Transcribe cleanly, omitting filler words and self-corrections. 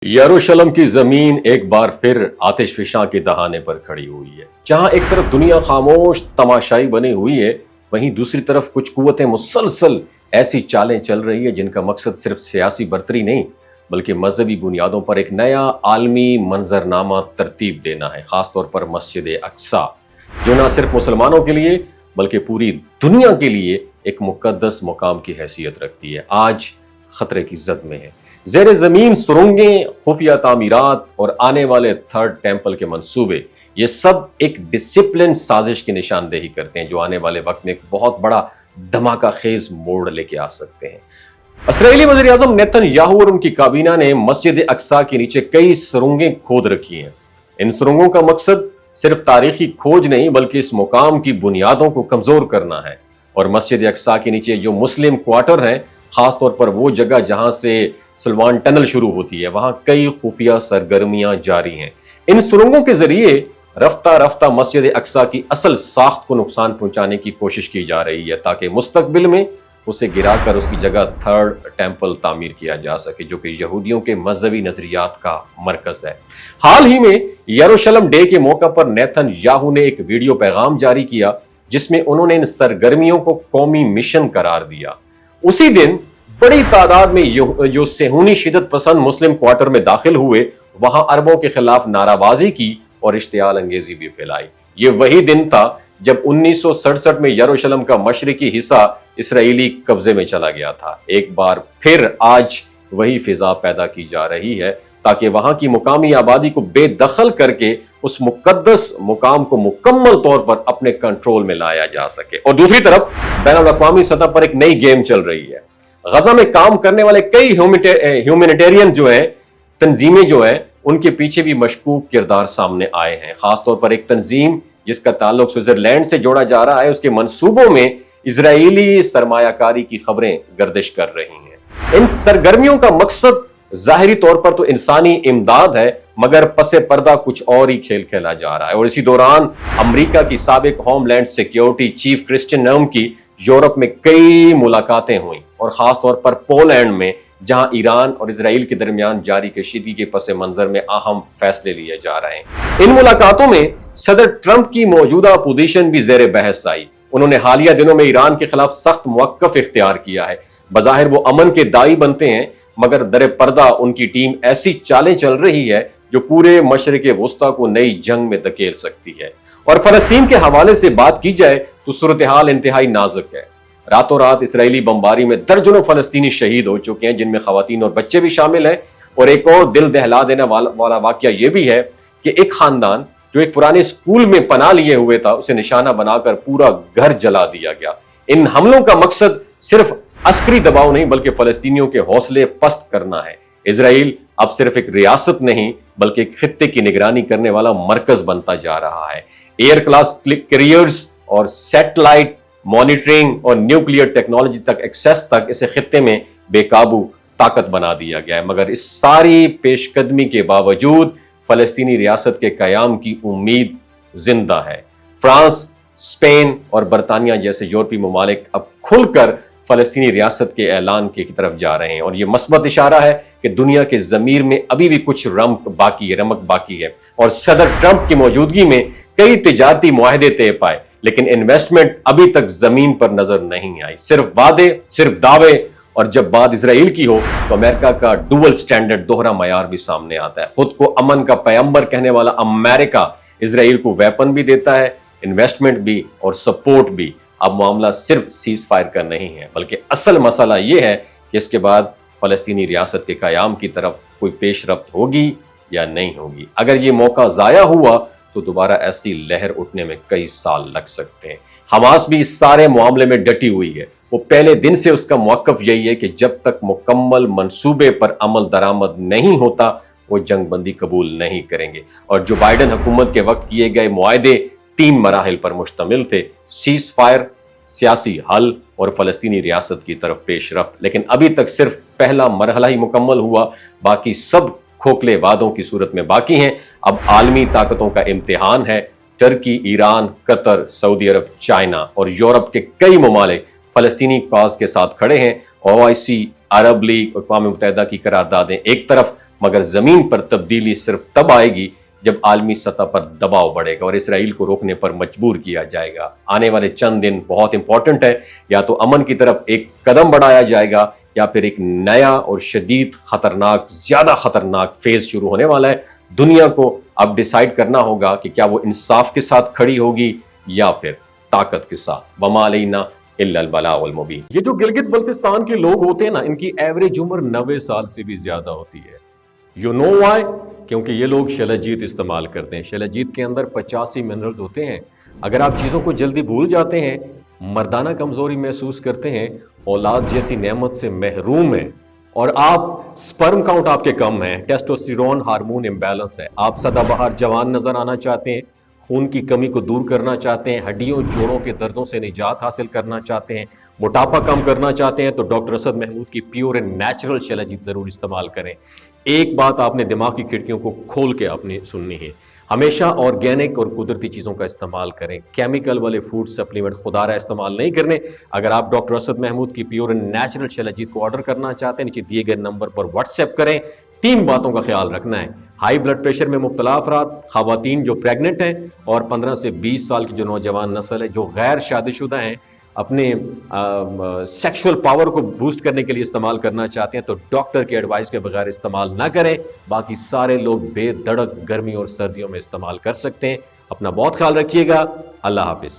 यरूशलेम की जमीन एक बार फिर आतिशफिशां के दहाने पर खड़ी हुई है। जहां एक तरफ दुनिया खामोश तमाशाई बनी हुई है, वहीं दूसरी तरफ कुछ कुव्वतें मुसलसल ऐसी चालें चल रही है जिनका मकसद सिर्फ सियासी बर्तरी नहीं बल्कि मजहबी बुनियादों पर एक नया आलमी मंजरनामा तरतीब देना है। खासतौर पर मस्जिद अक्सा, जो न सिर्फ मुसलमानों के लिए बल्कि पूरी दुनिया के लिए एक मुकद्दस मुकाम की हैसियत रखती है, आज खतरे की जद में है। ज़ेरे ज़मीन सुरंगें, खुफिया तामीरात और आने वाले थर्ड टेम्पल के मंसूबे, ये सब एक डिसिप्लिन साजिश की निशानदेही करते हैं जो आने वाले वक्त में एक बहुत बड़ा धमाका खेज मोड़ लेके आ सकते हैं। इसराइली वज़ीर आज़म नेतन्याहू और उनकी काबीना ने मस्जिद अक्सा के नीचे कई सुरंगें खोद रखी हैं। इन सुरंगों का मकसद सिर्फ तारीखी खोज नहीं बल्कि इस मुकाम की बुनियादों को कमजोर करना है। और मस्जिद अक्सा के नीचे जो मुस्लिम क्वार्टर है, खासतौर पर वो जगह जहां से सुलवान टनल शुरू होती है, वहां कई खुफिया सरगर्मियां जारी हैं। इन सुरंगों के जरिए रफ्ता रफ्ता मस्जिद अक्सा की असल साख्त को नुकसान पहुंचाने की कोशिश की जा रही है ताकि मुस्तकबिल में उसे गिराकर उसकी जगह थर्ड टेम्पल तामीर किया जा सके, जो कि यहूदियों के मजहबी नजरियात का मरकज है। हाल ही में यरूशलेम डे के मौका पर नेतन्याहू ने एक वीडियो पैगाम जारी किया जिसमें उन्होंने इन सरगर्मियों को कौमी मिशन करार दिया। उसी दिन बड़ी तादाद में जो सेहूनी शिदत पसंद मुस्लिम क्वार्टर में दाखिल हुए, वहां अरबों के खिलाफ नाराबाजी की और इश्तियाल अंगेजी भी फैलाई। ये वही दिन था जब 1967 में यरूशलेम का मशरकी हिस्सा इसराइली कब्जे में चला गया था। एक बार फिर आज वही फिजा पैदा की जा रही है ताकि वहां की मुकामी आबादी को बेदखल करके उस मुकद्दस मुकाम को मुकम्मल तौर पर अपने कंट्रोल में लाया जा सके। और दूसरी तरफ बैनुल-अक़वामी सतह पर एक नई गेम चल रही है। गजा में काम करने वाले कई ह्यूमैनिटेरियन जो है तंजीमें जो है, उनके पीछे भी मशकूक किरदार सामने आए हैं। खासतौर पर एक तंजीम जिसका ताल्लुक स्विट्जरलैंड से जोड़ा जा रहा है, उसके मंसूबों में इजरायली सरमायाकारी की खबरें गर्दिश कर रही हैं। इन सरगर्मियों का मकसद जाहिरी तौर पर तो इंसानी इमदाद है, मगर पसे पर्दा कुछ और ही खेल खेला जा रहा है। और इसी दौरान अमेरिका की साबिक होमलैंड सिक्योरिटी चीफ क्रिस्टियन नोम की यूरोप में कई मुलाकातें हुई और खासतौर पर पोलैंड में, जहां ईरान और इसराइल के दरमियान जारी कशीदगी के पस मंजर में अहम फैसले लिए जा रहे हैं। इन मुलाकातों में सदर ट्रंप की मौजूदा पोजीशन भी जेर बहस आई। उन्होंने हालिया दिनों में ईरान के खिलाफ सख्त मुवक्कफ इख्तियार किया है। बज़ाहिर वो अमन के दाई बनते हैं, मगर दर पर्दा उनकी टीम ऐसी चालें चल रही है जो पूरे मशरिक़ वुस्ता को नई जंग में धकेल सकती है। और फलस्तीन के हवाले से बात की जाए तो सूरत हाल इंतहाई नाजुक है। रातों रात इसराइली बमबारी में दर्जनों फलस्तीनी शहीद हो चुके हैं, जिनमें खवातीन और बच्चे भी शामिल हैं। और एक और दिल दहला देने वाला वाकया यह भी है कि एक खानदान जो एक पुराने स्कूल में पनाह लिए हुए था, उसे निशाना बनाकर पूरा घर जला दिया गया। इन हमलों का मकसद सिर्फ अस्करी दबाव नहीं बल्कि फलस्तीनियों के हौसले पस्त करना है। इसराइल अब सिर्फ एक रियासत नहीं बल्कि एक खित्ते की निगरानी करने वाला मरकज बनता जा रहा है। एयर क्लास कैरियर्स और सैटेलाइट मॉनिटरिंग और न्यूक्लियर टेक्नोलॉजी तक एक्सेस तक इसे खित्ते में बेकाबू ताकत बना दिया गया है। मगर इस सारी पेशकदमी के बावजूद फलस्तीनी रियासत के कयाम की उम्मीद जिंदा है। फ्रांस, स्पेन और बरतानिया जैसे यूरोपीय ममालिक अब खुलकर फलस्तीनी रियासत के ऐलान की तरफ जा रहे हैं और यह मस्बत इशारा है कि दुनिया के ज़मीर में अभी भी कुछ रमक बाकी है। और सदर ट्रंप की मौजूदगी में कई तिजारती मुआहदे तय पाए, लेकिन इन्वेस्टमेंट अभी तक जमीन पर नजर नहीं आई। सिर्फ वादे, सिर्फ दावे। और जब बात इसराइल की हो तो अमेरिका का डुअल स्टैंडर्ड, दोहरा मयार भी सामने आता है। खुद को अमन का पैगंबर कहने वाला अमेरिका इसराइल को वेपन भी देता है, इन्वेस्टमेंट भी और सपोर्ट भी। अब मामला सिर्फ सीज फायर का नहीं है बल्कि असल मसला यह है कि इसके बाद फलस्तीनी रियासत के कयाम की तरफ कोई पेशरफ्त होगी या नहीं होगी। अगर ये मौका जाया हुआ तो दोबारा ऐसी लहर उठने में कई साल लग सकते हैं। हमास भी इस सारे मामले में डटी हुई है। वो पहले दिन से उसका मौक़िफ़ यही है कि जब तक मुकम्मल मंसूबे पर अमल दरामद नहीं होता वो जंगबंदी कबूल नहीं करेंगे। और जो बाइडन हुकूमत के वक्त किए गए मुआहदे 3 मराहिल पर मुश्तमिल थे, सीज फायर, सियासी हल और फलस्तीनी रियासत की तरफ पेशरफ्त। लेकिन अभी तक सिर्फ पहला मरहला ही मुकम्मल हुआ, बाकी सब खोखले वादों की सूरत में बाकी हैं। अब आलमी ताकतों का इम्तिहान है। टर्की, ईरान, कतर, सऊदी अरब, चाइना और यूरोप के कई ममालिक फलस्तीनी कॉज के साथ खड़े हैं। OIC, अरब लीग, अक़वाम मुत्तहिदा की करारदादें एक तरफ, مگر زمین پر تبدیلی صرف تب آئے گی جب عالمی سطح پر دباؤ بڑھے گا اور اسرائیل کو روکنے پر مجبور کیا جائے گا۔ آنے والے چند دن بہت امپورٹنٹ ہے، یا تو امن کی طرف ایک قدم بڑھایا جائے گا یا پھر ایک نیا اور شدید خطرناک، زیادہ خطرناک فیز شروع ہونے والا ہے۔ دنیا کو اب ڈیسائیڈ کرنا ہوگا کہ کیا وہ انصاف کے ساتھ کھڑی ہوگی یا پھر طاقت کے ساتھ۔ وما علینا الا البلاغ المبین۔ یہ جو گلگت بلتستان کے لوگ ہوتے ہیں نا، ان کی ایوریج عمر 90 سال سے بھی زیادہ ہوتی ہے۔ You know why? کیونکہ یہ لوگ شلجیت استعمال کرتے ہیں۔ شلجیت کے اندر 85 منرلز ہوتے ہیں۔ اگر آپ چیزوں کو جلدی بھول جاتے ہیں، مردانہ کمزوری محسوس کرتے ہیں، اولاد جیسی نعمت سے محروم ہیں، اور آپ سپرم کاؤنٹ آپ کے کم ہیں، ٹیسٹوسٹیرون ہارمون امبیلنس ہے، آپ سدا بہار جوان نظر آنا چاہتے ہیں، خون کی کمی کو دور کرنا چاہتے ہیں، ہڈیوں جوڑوں کے دردوں سے نجات حاصل کرنا چاہتے ہیں، موٹاپا کم کرنا چاہتے ہیں، تو ڈاکٹر اسد محمود کی پیور اینڈ نیچرل شلجیت ضرور استعمال کریں۔ ایک بات آپ نے دماغ کی کھڑکیوں کو کھول کے آپ نے سننی ہے، ہمیشہ آرگینک اور قدرتی چیزوں کا استعمال کریں، کیمیکل والے فوڈ سپلیمنٹ خدارہ استعمال نہیں کرنے۔ اگر آپ ڈاکٹر اسد محمود کی پیور اینڈ نیچرل شلجیت کو آرڈر کرنا چاہتے ہیں، نیچے دیے گئے نمبر پر واٹس ایپ کریں۔ 3 باتوں کا خیال رکھنا ہے: ہائی بلڈ پریشر میں مبتلا افراد، خواتین جو پریگننٹ ہیں، اور 15 سے 20 سال کی جو نوجوان نسل ہے جو غیر شادی شدہ ہیں، اپنے سیکشول پاور کو بوسٹ کرنے کے لیے استعمال کرنا چاہتے ہیں، تو ڈاکٹر کی ایڈوائس کے بغیر استعمال نہ کریں۔ باقی سارے لوگ بے دھڑک گرمی اور سردیوں میں استعمال کر سکتے ہیں۔ اپنا بہت خیال رکھیے گا۔ اللہ حافظ۔